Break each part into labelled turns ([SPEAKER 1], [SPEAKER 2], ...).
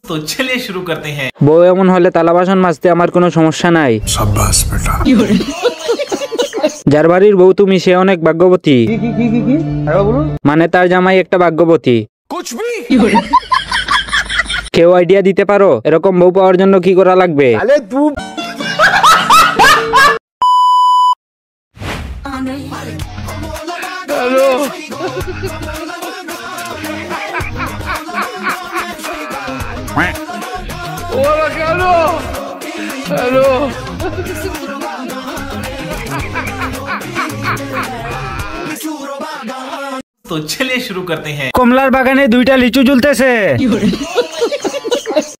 [SPEAKER 1] तो चलिए शुरू करते हैं।
[SPEAKER 2] বউ এমন হলে থালা বাসন মাজতে আমার কোনো সমস্যা নাই।
[SPEAKER 3] शाबाश बेटा।
[SPEAKER 2] যার বাড়ির বউ তুমি সে অনেক ভাগ্যবতী। মানে তার জামাই একটা ভাগ্যবতী। কেউ আইডিয়া দিতে পারো এরকম বউ পাওয়ার জন্য কি করা লাগবে?
[SPEAKER 1] तो चलिए शुरू करते हैं।
[SPEAKER 2] কমলার বাগানে দুইটা লিচু ঝুলতেছে।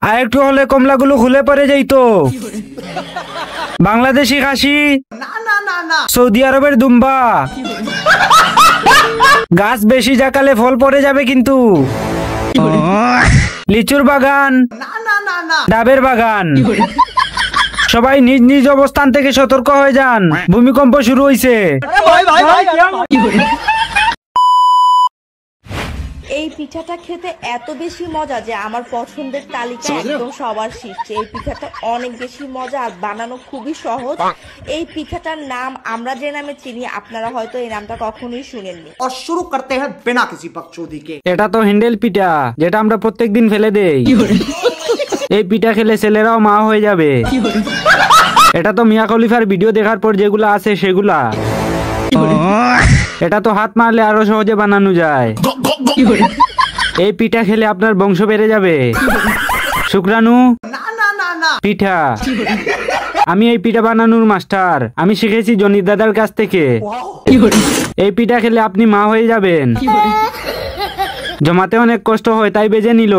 [SPEAKER 2] আর একটু হলে কমলাগুলো খুলে পড়ে যাইতো। বাংলাদেশি খাসি, সৌদি আরবের দুম্বা। গাছ বেশি জাকালে ফল পড়ে যাবে কিন্তু। লিচুর বাগান, ডাবের বাগান। সবাই নিজ নিজ অবস্থান থেকে সতর্ক হয়ে যান, ভূমিকম্প শুরু হয়েছে।
[SPEAKER 4] এই পিঠাটা খেতে এত বেশি মজা যে আমার পছন্দের তালিকা একদম সবার শীর্ষে। এই পিঠাটা অনেক বেশি মজা আর বানানো খুবই সহজ। এই পিঠাটার নাম আমরা যে নামে চিনি আপনারা হয়তো এই নামটা কখনোই শুনেননি।
[SPEAKER 5] और शुरू करते हैं बिना किसी बकचोदी के।
[SPEAKER 2] এটা তো হ্যান্ডেল পিঠা যেটা আমরা প্রত্যেকদিন ফেলে দেই। এই পিঠা খেলে ছেলেরাও মা হয়ে যাবে। এটা তো মিয়া খলিফার ভিডিও দেখার পর যেগুলা আছে সেগুলা। এটা তো হাত মারলে আরো সহজে বানানো যায়। এই পিঠা খেলে আপনার বংশ বেড়ে যাবে। শুক্রাণু পিঠা। আমি এই পিঠা বানানোর মাস্টার। আমি শিখেছি জনির দাদার কাছ থেকে। এই পিঠা খেলে আপনি মা হয়ে যাবেন। জমাতে অনেক কষ্ট হয় তাই বেজে নিল।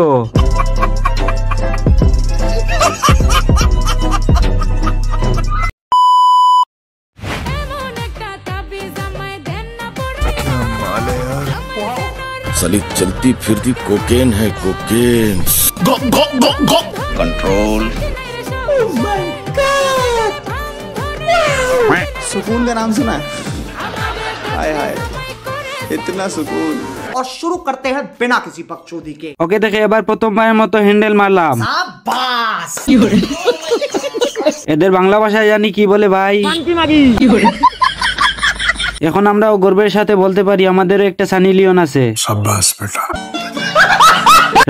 [SPEAKER 6] साली चलती फिरती कोकेन है कोकेन। कंट्रोल।
[SPEAKER 7] सुकून का नाम सुना? हाय हाय इतना सुकून।
[SPEAKER 5] और शुरू करते हैं बिना किसी बकचोदी के।
[SPEAKER 2] ওকে দেখে এবার প্রথমবারের মতো হ্যান্ডেল মারলাম।
[SPEAKER 5] शाबाश।
[SPEAKER 2] এদের বাংলা ভাষায় জানি কি বলে ভাই। এখন আমরাও গর্বের সাথে বলতে পারি আমাদেরও একটা সানি লিওন আছে।
[SPEAKER 3] शाबाश बेटा।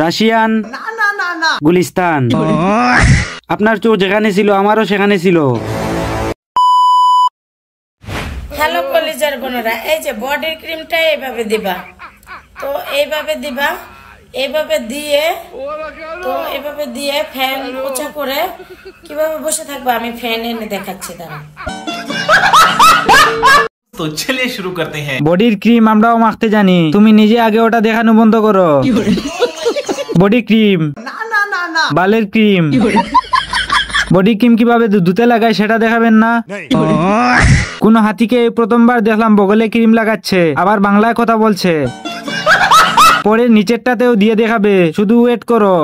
[SPEAKER 2] রাশিয়ান গুলিস্তান। আপনার চোখ যেখানে ছিল আমারও সেখানে ছিল।
[SPEAKER 8] হ্যালো কলিজার বোনেরা, এই যে বডির ক্রিমটা এইভাবে দিবা। তো এইভাবে দিবা, এইভাবে দিয়ে তো এইভাবে দিয়ে ফ্যান পোছা করে কিভাবে বসে থাকবা আমি ফ্যান এনে দেখাচ্ছি দাঁড়া।
[SPEAKER 1] तो चलिए शुरू करते हैं।
[SPEAKER 2] বডির ক্রিম আমরাও মাখতে জানি, তুমি নিজে আগে ওটা দেখানো বন্ধ করো। বডি ক্রিম, বালের ক্রিম। বডি ক্রিম কিভাবে ধুতে লাগায় সেটা দেখাবেন না? কোন হাতিকে প্রথমবার দেখলাম বগলে ক্রিম লাগাচ্ছে, আবার বাংলায় কথা বলছে। পরে নিচেরটাতেও দিয়ে দেখাবে, শুধু ওয়েট করো।